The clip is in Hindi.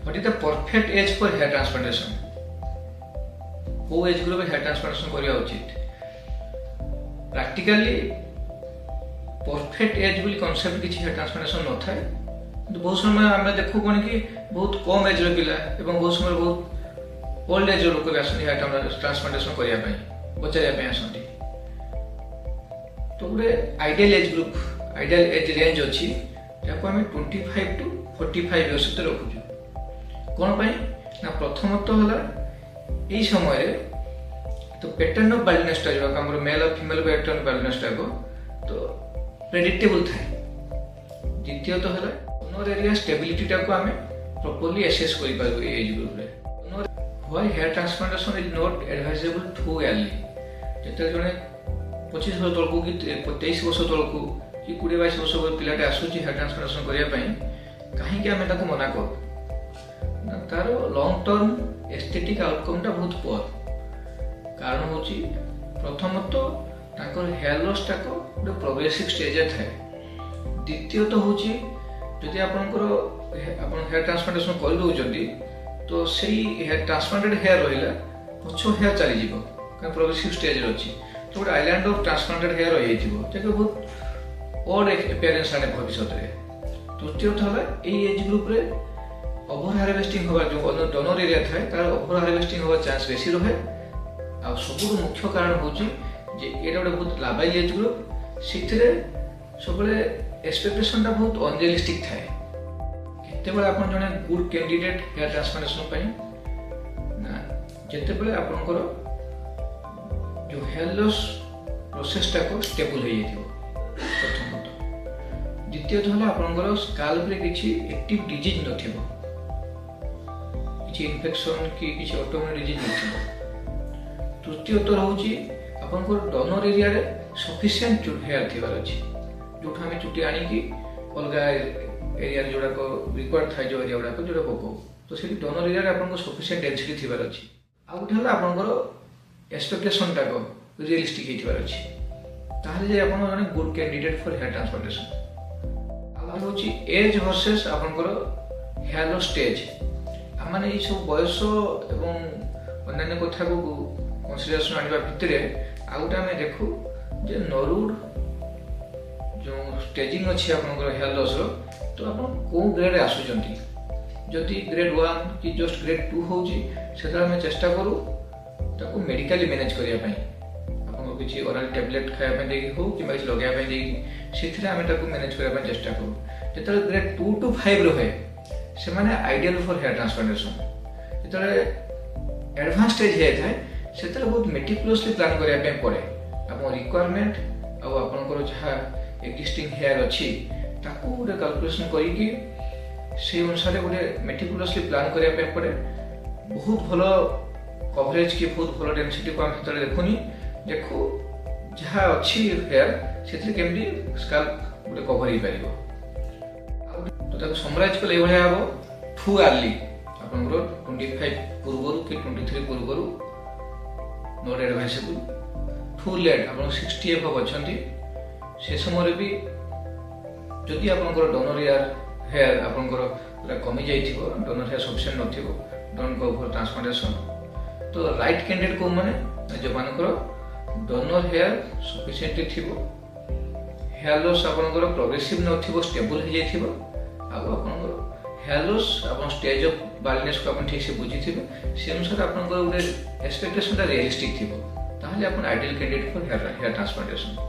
What is the perfect age for hair transplantation? Who age group hair transplantation करिया उचित? Practically perfect age बोली concept किसी hair transplantation न था। तो बहुत समय आमे देखो कौन कि बहुत कम एज रो पिला एवं बहुत समय बहुत ओल्ड एज लोक भी आसनी हार्ट ट्रांसप्लांटेशन करिया पई बचाया पई आसनी। तो गोटे ideal age group ideal age range अछि याको हमें 25 टू 45 इयर्स तक रखुछु। कोन पई ना प्रथमत होला एई समय रे तो पैटर्न ऑफ बाल्डनेस टा जो हमर मेल और फीमेल पैटर्न बाल्डनेस टा को तो प्रेडिक्टेबल थाए। द्वितीय तो होला डोनर एरिया स्टेबिलिटी टा को हमें प्रॉपर्ली असेस करि पाबो एज ग्रुप रे। Why hair transplantation is not advisable too early. जेते जने 25 वर्ष तलकू कि 23 वर्ष तलकू कि 20-22 वर्ष पिलाटे आसुची हेयर ट्रांसप्लांटेशन करिया पई काहे कि हमें ताको मना कर ना तार लॉन्ग टर्म एस्थेटिक आउटकम टा बहुत पुअर। कारण होची प्रथमत ताकर हेयर लॉस टाको गोटे प्रोग्रेसिव स्टेज रे थाए। द्वितीय तो होची जदि आपनकर आपन हेयर ट्रांसप्लांटेशन कर दोजंती तो सेही हेयर ट्रांसप्लांटेड हेयर रहिला पछो हेयर चली जीवो का प्रोग्रेसिव स्टेज रे अछि। तो गोटे आइलैंड ऑफ ट्रांसप्लांटेड हेयर रहि जीवो जेके बहुत ऑड अपीयरेंस आने भविष्यत रे। तृतीय था एई एज ग्रुप रे ओवर हार्वेस्टिंग होगा जो डोनर एरिया थाए तार ओवर हार्वेस्टिंग होगा चांस बेसी रहे। आ सबुठ मुख्य कारण होची जे एटा गोटे बहुत लाबाइल एज ग्रुप सिथिरे सबले एक्सपेक्टेशन टा बहुत अनरियलिस्टिक थाए। केतेबेले आपन जने गुड कैंडिडेट हेयर ट्रांसप्लांटेशन पई ना जेतेबेले आपनकर जो हेयर लॉस प्रोसेस टा को स्टेबल हो जाइथिबो प्रथमत। द्वितीय तो होला आपनकर स्काल्प रे किछि एक्टिव डिजीज नथिबो किछि इन्फेक्शन कि किछि ऑटोइम्यून डिजीज नथिबो। तृतीय तो रहउची आपनकर डोनर एरिया रे सफिशिएंट हेयर थिबार अछि जो हमें चुटी आनी की अलगा एरिया रे जोडा को रिक्वायर्ड थाइ जो एरिया गुडा को जोडा पको तो से डोनर एरिया रे आपन को सफिशिएंट डेंसिटी थिबार अछि। आ गुटे होला आपन को एक्सपेक्टेशन टा को रियलिस्टिक हिथिबार अछि ताहले जे आपन जने good candidate for hair transplantation. आ होची एज वर्सेस आपन को हेयर लॉस स्टेज। आ माने ई सब बयस एवं अन्य कथा को कंसीडरेशन आनिबा भितरे आ गुटे हमें देखु जे नरुड जो स्टेजिंग अच्छी आपनकर हेयर लॉस रो तो आपन को ग्रेड रे आसुचंती। जदि ग्रेड 1 कि जस्ट ग्रेड 2 होची सेता हम चेष्टा करू ताको मेडिकली मैनेज करिया पई आपन किछि ओरल टैबलेट खाया पई देकी हो कि किछि लगाया पई देकी सेथिरे हम ताको मैनेज करिया पई चेष्टा करू। जेतले ग्रेड 2 टू 5 रहे से माने आइडियल फॉर हेयर ट्रांसप्लांटेशन। जेतले एडवांस स्टेज हे थाए सेतले बहुत मेटिकुलसली प्लान करिया पई पड़े। आपन रिक्वायरमेंट आ आपनकर जहा एक्जिस्टिंग हेयर अच्छी ताकू गोटे कैलकुलेशन करिकी से अनुसार गोटे मेटिकुलसली प्लान करिया पे पड़े। बहुत भलो कवरेज की बहुत भलो डेंसिटी को हम भीतर देखुनी देखु जहा अच्छी हेयर सेथि केमडी स्काल्प गोटे कवर ही परिबो। तो ताको समराइज कले एभले आबो टू अर्ली आपनरो 25 पूर्वरु कि 23 पूर्वरु नॉट एडवाइसेबल। टू लेट आपन 60 एबव अछंती से समय भी जदि आपनकर डोनर हेयर आपनकर पूरा कमी जाइथिबो डोनर हेयर सफिशिएंट नथिबो डोंट गो फॉर ट्रांसप्लांटेशन। तो राइट कैंडिडेट को माने जो मानकर डोनर हेयर सफिशिएंटली थिबो हेयर लॉस आपनकर प्रोग्रेसिव नथिबो स्टेबल हो जाइथिबो आ आपनकर हेयर लॉस आपन स्टेज ऑफ बाल्डनेस को आपन ठीक से बुझिथिबे से अनुसार आपनकर गोटे एक्सपेक्टेशन ता रियलिस्टिक थिबो ताहले आपन ideal candidate for hair transplantation.